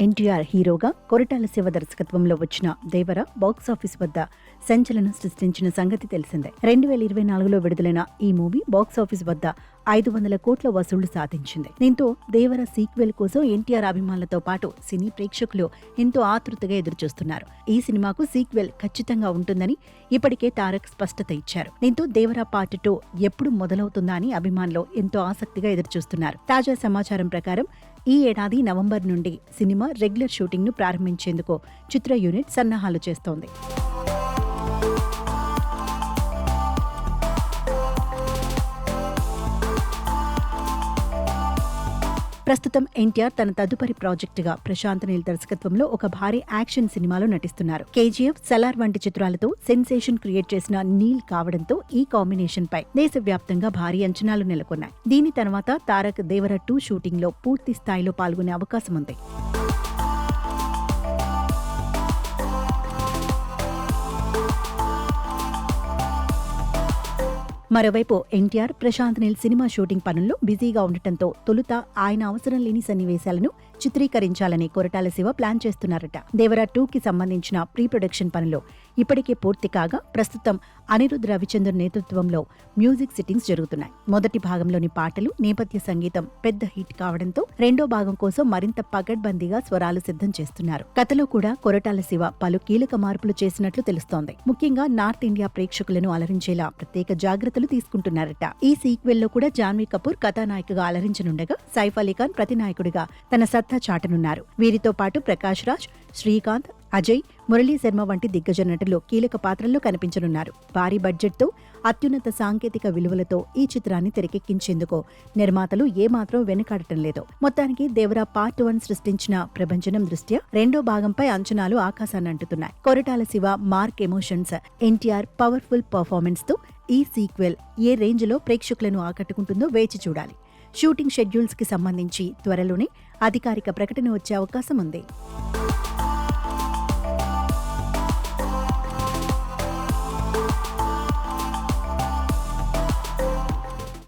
ఎన్టీఆర్ హీరోగా కొరటాల శివ దర్శకత్వంలో వచ్చిన దేవర బాక్సాఫీస్ వద్ద సంచలనం సృష్టించిన సంగతి తెలిసిందే. 2024లో విడుదలైన ఈ మూవీ బాక్సాఫీస్ వద్ద 500 కోట్ల వసూళ్లు సాధించింది. దీంతో దేవర సీక్వెల్ కోసం ఎన్టీఆర్ అభిమానులతో పాటు సినీ ప్రేక్షకులు ఎంతో ఆతృతగా ఎదురుచూస్తున్నారు. ఈ సినిమాకు సీక్వెల్ ఖచ్చితంగా ఉంటుందని ఇప్పటికే తారక్ స్పష్టత ఇచ్చారు. దీంతో దేవర పార్ట్ 2 ఎప్పుడు మొదలవుతుందా అని అభిమానులు ఎంతో ఆసక్తిగా ఎదురుచూస్తున్నారు. తాజా సమాచారం ప్రకారం ఈ ఏడాది నవంబర్ నుండి సినిమా రెగ్యులర్ షూటింగ్ ను ప్రారంభించేందుకు చిత్ర యూనిట్ సన్నాహాలు చేస్తోంది. ప్రస్తుతం ఎన్టీఆర్ తన తదుపరి ప్రాజెక్టుగా ప్రశాంత్ నీల్ దర్శకత్వంలో ఒక భారీ యాక్షన్ సినిమాలో నటిస్తున్నారు. కేజీఎఫ్, సలార్ వంటి చిత్రాలతో సెన్సేషన్ క్రియేట్ చేసిన నీల్ కావడంతో ఈ కాంబినేషన్ పై దేశవ్యాప్తంగా భారీ అంచనాలు నెలకొన్నాయి. దీని తర్వాత తారక్ దేవర 2 షూటింగ్ లో పూర్తి స్థాయిలో పాల్గొనే అవకాశం ఉంది. మరోవైపు ఎన్టీఆర్ ప్రశాంత్ నీల్ సినిమా షూటింగ్ పనుల్లో బిజీగా ఉండటంతో తొలుత ఆయన అవసరం లేని సన్నివేశాలను చిత్రీకరించాలని కొరటాల శివ ప్లాన్ చేస్తున్నారట. దేవర 2కి సంబంధించిన ప్రీ ప్రొడక్షన్ పనులు ఇప్పటికే పూర్తి కాగా ప్రస్తుతం అనిరుద్ రవిచంద్రన్ నేతృత్వంలో మ్యూజిక్ సిట్టింగ్స్ జరుగుతున్నాయి. మొదటి భాగంలోని పాటలు, నేపథ్య సంగీతం పెద్ద హిట్ కావడంతో రెండో భాగం కోసం మరింత పకడ్బందీగా స్వరాలు సిద్ధం చేస్తున్నారు. కథలో కూడా కొరటాల శివ పలు కీలక మార్పులు చేసినట్లు తెలుస్తోంది. ముఖ్యంగా నార్త్ ఇండియా ప్రేక్షకులను అలరించేలా ప్రత్యేక జాగ్రత్తలు తీసుకుంటున్నారట. ఈ సీక్వెల్ లో కూడా జాన్వీ కపూర్ కథానాయికగా అలరించనుండగా సైఫ్ అలీ ఖాన్ ప్రతినాయకుడిగా తన సత్తా చాటనున్నారు. వీరితో పాటు ప్రకాష్ రాజ్, శ్రీకాంత్, అజయ్, మురళీ శర్మ వంటి దిగ్గజ నటులు కీలక పాత్రల్లో కనిపించనున్నారు. భారీ బడ్జెట్తో అత్యున్నత సాంకేతిక విలువలతో ఈ చిత్రాన్ని తెరకెక్కించేందుకు నిర్మాతలు ఏమాత్రం వెనుకాడటం లేదు. మొత్తానికి దేవర పార్ట్ 1 సృష్టించిన ప్రభంజనం దృష్ట్యా రెండో భాగంపై అంచనాలు ఆకాశాన్ని అంటుతున్నాయి. Koratala Shiva mark emotions, NTR powerful performance తో ఈ సీక్వెల్ ఏ రేంజ్ లో ప్రేక్షకులను ఆకట్టుకుంటుందో వేచి చూడాలి. షూటింగ్ షెడ్యూల్స్ కి సంబంధించి త్వరలోనే అధికారిక ప్రకటన వచ్చే అవకాశం ఉంది.